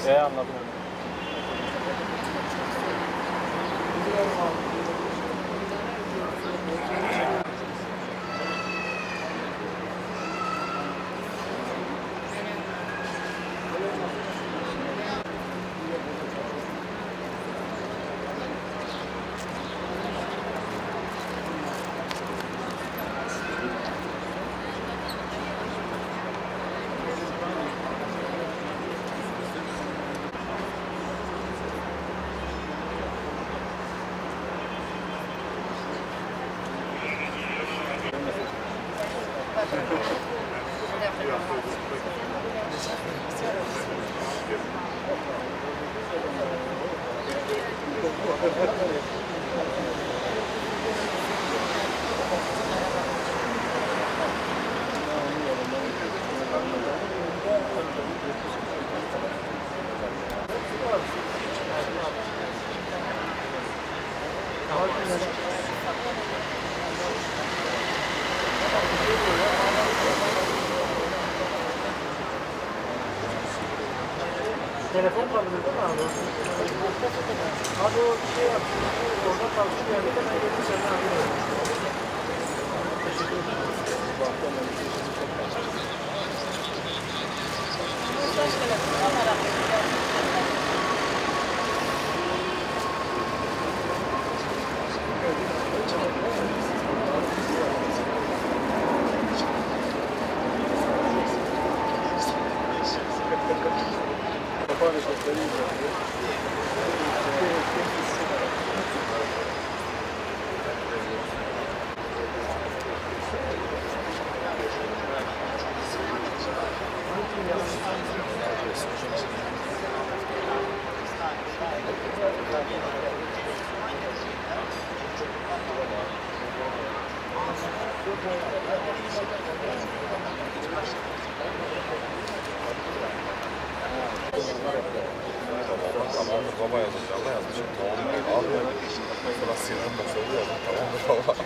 Anladım. Telefon kaldı değil mi abi? Abi o şey yapsın, orada kalsın yani ben gelip seni arıyorum. Teşekkür ederim. Baba yazmış, Allah yazmış. Abi, burası yazın da söylüyor. Tamamdır baba.